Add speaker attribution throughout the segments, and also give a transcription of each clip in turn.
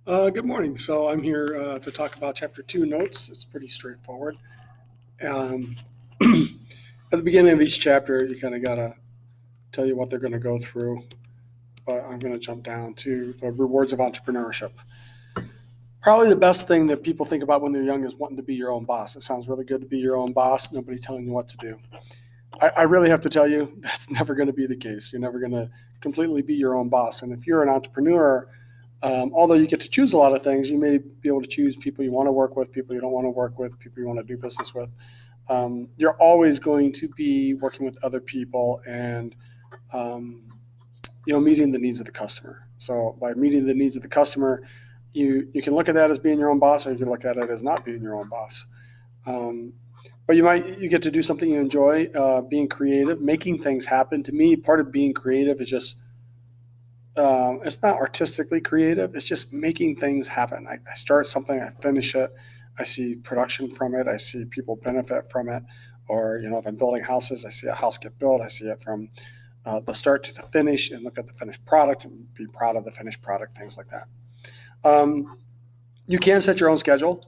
Speaker 1: Good morning. So I'm here to talk about Chapter 2 notes. It's pretty straightforward. Um, at the beginning of each chapter, you kind of got to tell you what they're going to go through, but I'm going to jump down to the rewards of entrepreneurship. Probably the best thing that people think about when they're young is wanting to be your own boss. It sounds really good to be your own boss, nobody telling you what to do. I really have to tell you, that's never going to be the case. You're never going to completely be your own boss. And if you're an entrepreneur, although you get to choose a lot of things, you may be able to choose people you want to work with, people you don't want to work with, people you want to do business with. You're always going to be working with other people and um, meeting the needs of the customer. So by meeting the needs of the customer, you can look at that as being your own boss, or you can look at it as not being your own boss. Um, but you get to do something you enjoy, being creative, making things happen. To me, part of being creative is just it's not artistically creative. It's just making things happen. I start something, I finish it, I see production from it, I see people benefit from it. Or if I'm building houses, I see a house get built. I see it from the start to the finish, and look at the finished product and be proud of the finished product. Things like that. Um, you can set your own schedule.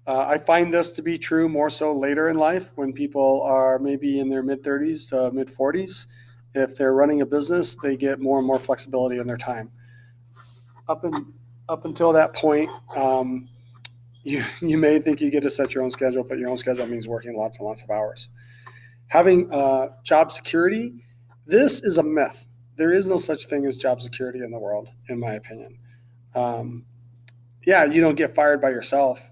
Speaker 1: I find this to be true more so later in life when people are maybe in their mid 30s to mid 40s. If they're running a business, they get more and more flexibility in their time. Up and up until that point, you may think you get to set your own schedule, but your own schedule means working lots and lots of hours. Having job security, this is a myth. There is no such thing as job security in the world, in my opinion. Um, yeah, you don't get fired by yourself,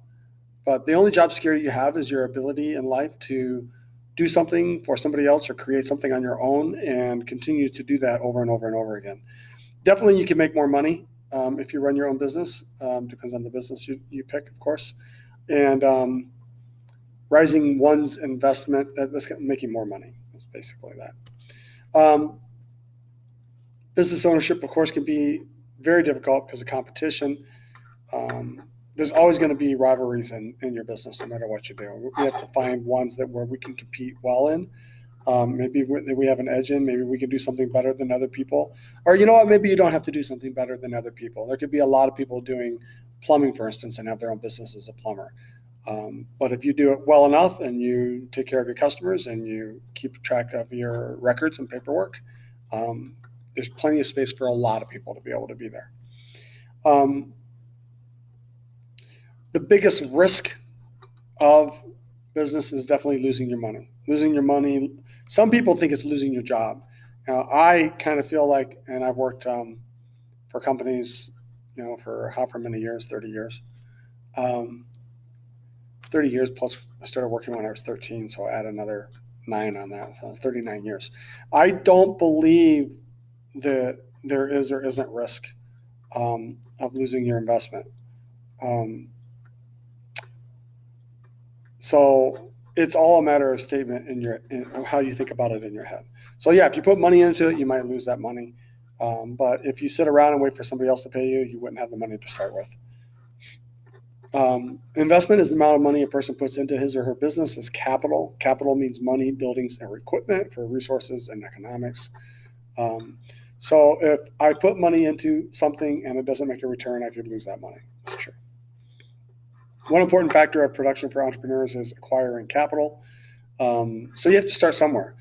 Speaker 1: but the only job security you have is your ability in life to do something for somebody else or create something on your own and continue to do that over and over and over again. Definitely, you can make more money if you run your own business. Depends on the business you pick, of course. And rising one's investment, that's making more money. That's basically that. Business ownership, of course, can be very difficult because of competition. There's always going to be rivalries in your business, no matter what you do. We have to find ones where we can compete well in. Maybe we have an edge in. Maybe we can do something better than other people. Or you know what? Maybe you don't have to do something better than other people. There could be a lot of people doing plumbing, for instance, and have their own business as a plumber. But if you do it well enough and you take care of your customers and you keep track of your records and paperwork, um, there's plenty of space for a lot of people to be able to be there. Um, the biggest risk of business is definitely losing your money. Losing your money. Some people think it's losing your job. Now, I kind of feel like, and I've worked for companies, for however many years, 30 years. Um, 30 years plus I started working when I was 13, so I add another 9 on that, 39 years. I don't believe that there is or isn't risk of losing your investment. Um, so it's all a matter of statement of how you think about it in your head. So yeah, if you put money into it, you might lose that money. But if you sit around and wait for somebody else to pay you, you wouldn't have the money to start with. Investment is the amount of money a person puts into his or her business as capital. Capital means money, buildings, or equipment for resources and economics. Um, so if I put money into something and it doesn't make a return, I could lose that money. That's true. One important factor of production for entrepreneurs is acquiring capital. So you have to start somewhere.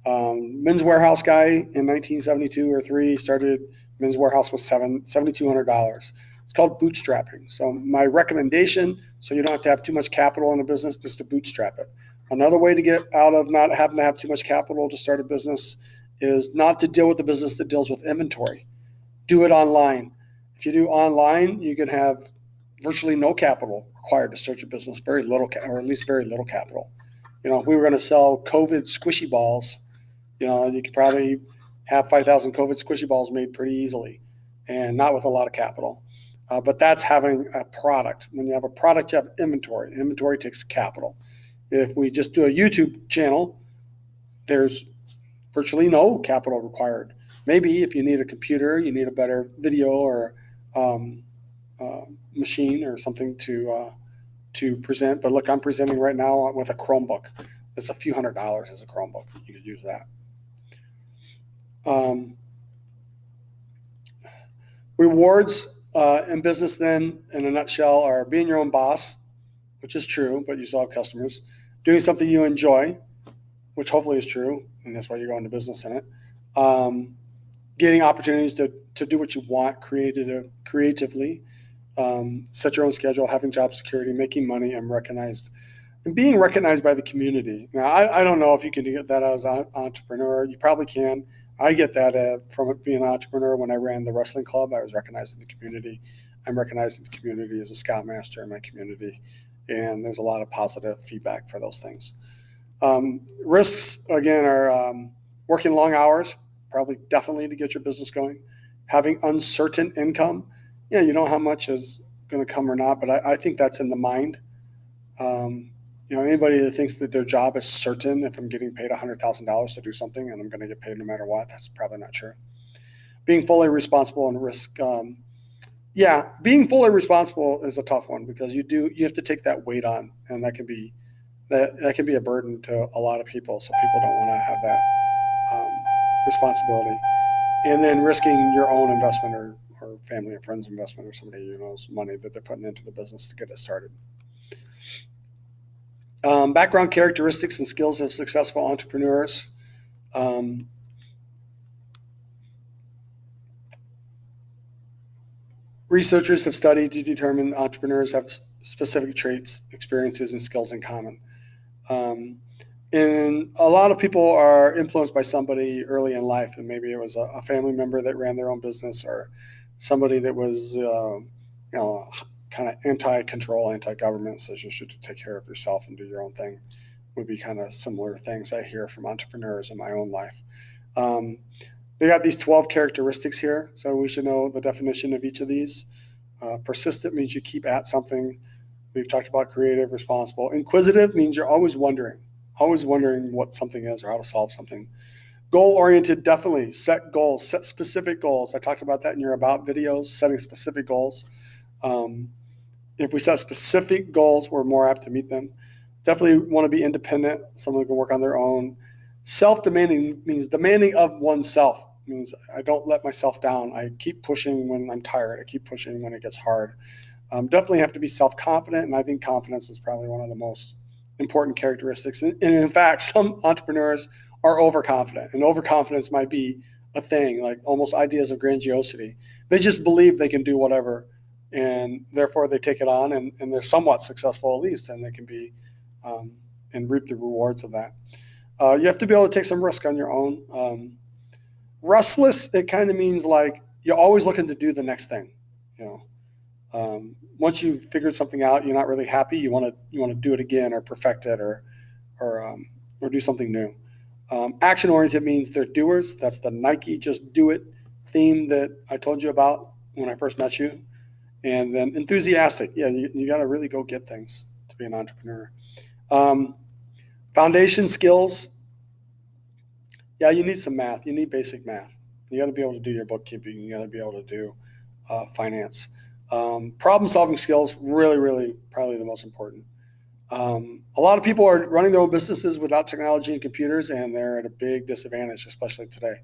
Speaker 1: Men's Warehouse guy in 1972 or three started Men's Warehouse with $7,200. It's called bootstrapping. So my recommendation, so you don't have to have too much capital in a business, is to bootstrap it. Another way to get out of not having to have too much capital to start a business is not to deal with the business that deals with inventory. Do it online. If you do online, you can have virtually no capital required to start your business, very little, or at least very little capital. If we were going to sell COVID squishy balls, you could probably have 5,000 COVID squishy balls made pretty easily and not with a lot of capital. But that's having a product. When you have a product, you have inventory. Inventory takes capital. If we just do a YouTube channel, there's virtually no capital required. Maybe if you need a computer, you need a better video or um, machine or something to present. But look, I'm presenting right now with a Chromebook. It's a few $100s as a Chromebook. You could use that. Um, Rewards in business then, in a nutshell, are being your own boss, which is true, but you still have customers. Doing something you enjoy, which hopefully is true, and that's why you go into business in it. Um, Getting opportunities to do what you want creatively, set your own schedule, having job security, making money, and being recognized by the community. Now, I don't know if you can get that as an entrepreneur. You probably can. I get that from being an entrepreneur. When I ran the wrestling club, I was recognized in the community. I'm recognized in the community as a scoutmaster in my community, and there's a lot of positive feedback for those things. Risks, again, are working long hours, probably definitely to get your business going, having uncertain income. Yeah, you don't know how much is going to come or not, but I think that's in the mind. Um, Anybody that thinks that their job is certain, if I'm getting paid $100,000 to do something and I'm going to get paid no matter what, that's probably not true. Being fully responsible and risk. Being fully responsible is a tough one because you have to take that weight on, and that can be a burden to a lot of people. So people don't want to have that um, responsibility. And then risking your own investment or family and friends investment or somebody you know's money that they're putting into the business to get it started. Background characteristics and skills of successful entrepreneurs. Um, Researchers have studied to determine entrepreneurs have specific traits, experiences, and skills in common. Um, and a lot of people are influenced by somebody early in life, and maybe it was a family member that ran their own business, or somebody that was, kind of anti-control, anti-government, says you should take care of yourself and do your own thing. Would be kind of similar things I hear from entrepreneurs in my own life. Um, they got these 12 characteristics here, so we should know the definition of each of these. Persistent means you keep at something. We've talked about creative, responsible. Inquisitive means you're always wondering what something is or how to solve something. Goal oriented, definitely set goals, set specific goals. I talked about that in your about videos, setting specific goals. Um, if we set specific goals, we're more apt to meet them. Definitely want to be independent, someone who can work on their own. Self demanding means demanding of oneself, means I don't let myself down. I keep pushing when I'm tired, I keep pushing when it gets hard. Definitely have to be self confident, and I think confidence is probably one of the most important characteristics. And in fact, some entrepreneurs are overconfident, and overconfidence might be a thing, like almost ideas of grandiosity. They just believe they can do whatever, and therefore they take it on, and they're somewhat successful at least, and they can be um, and reap the rewards of that. You have to be able to take some risk on your own. Restless, it kind of means like you're always looking to do the next thing. You know, once you've figured something out, you're not really happy. You want to do it again or perfect it or do something new. Action oriented means they're doers. That's the Nike "Just Do It" theme that I told you about when I first met you. And then enthusiastic. Yeah, you got to really go get things to be an entrepreneur. Um, Foundation skills. Yeah, you need some math. You need basic math. You got to be able to do your bookkeeping. You got to be able to do finance. Problem solving skills, really, really, probably the most important. A lot of people are running their own businesses without technology and computers, and they're at a big disadvantage, especially today.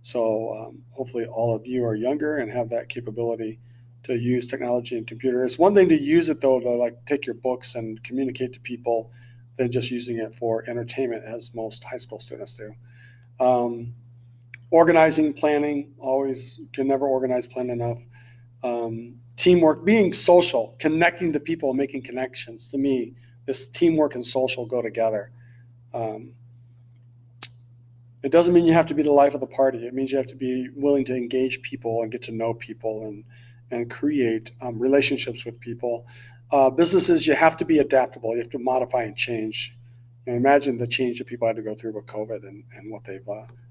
Speaker 1: So hopefully all of you are younger and have that capability to use technology and computer. It's one thing to use it though to like take your books and communicate to people than just using it for entertainment, as most high school students do. Um, Organizing, planning, always can never organize, plan enough. Teamwork, being social, connecting to people, making connections. To me, this teamwork and social go together. Um, it doesn't mean you have to be the life of the party. It means you have to be willing to engage people and get to know people and create relationships with people. Businesses, you have to be adaptable. You have to modify and change. Imagine the change that people had to go through with COVID and what they've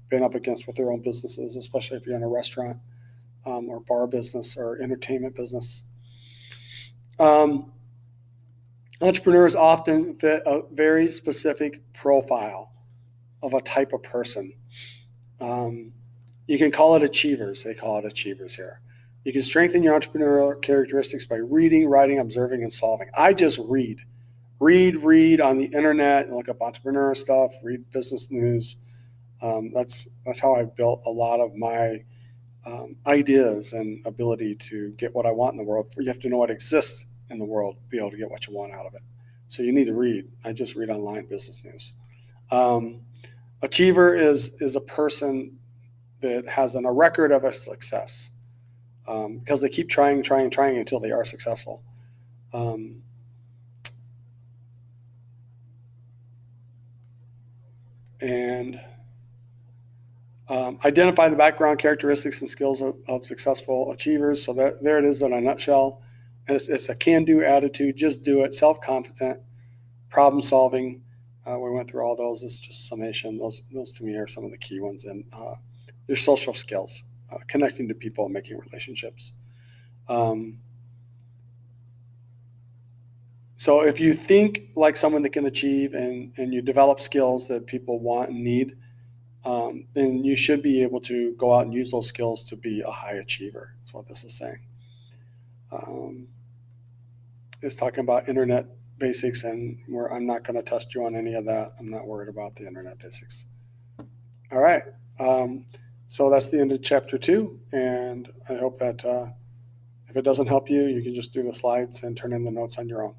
Speaker 1: been up against with their own businesses, especially if you're in a restaurant or bar business or entertainment business. Um, Entrepreneurs often fit a very specific profile of a type of person. Um, you can call it achievers. They call it achievers here. You can strengthen your entrepreneurial characteristics by reading, writing, observing, and solving. I just read on the internet, look up entrepreneur stuff, read business news. That's how I built a lot of my ideas and ability to get what I want in the world. You have to know what exists in the world to be able to get what you want out of it. So you need to read. I just read online business news. Achiever is a person that has a record of a success because they keep trying until they are successful. Identify the background characteristics and skills of successful achievers. So there it is in a nutshell. And it's a can-do attitude. Just do it. Self-confident, problem solving. We went through all those. It's just summation. Those to me are some of the key ones. And your social skills, connecting to people, making relationships. So if you think like someone that can achieve and you develop skills that people want and need, then you should be able to go out and use those skills to be a high achiever. That's what this is saying. It's talking about internet basics, and I'm not going to test you on any of that. I'm not worried about the internet basics. All right. So that's the end of chapter 2, and I hope that if it doesn't help you, you can just do the slides and turn in the notes on your own.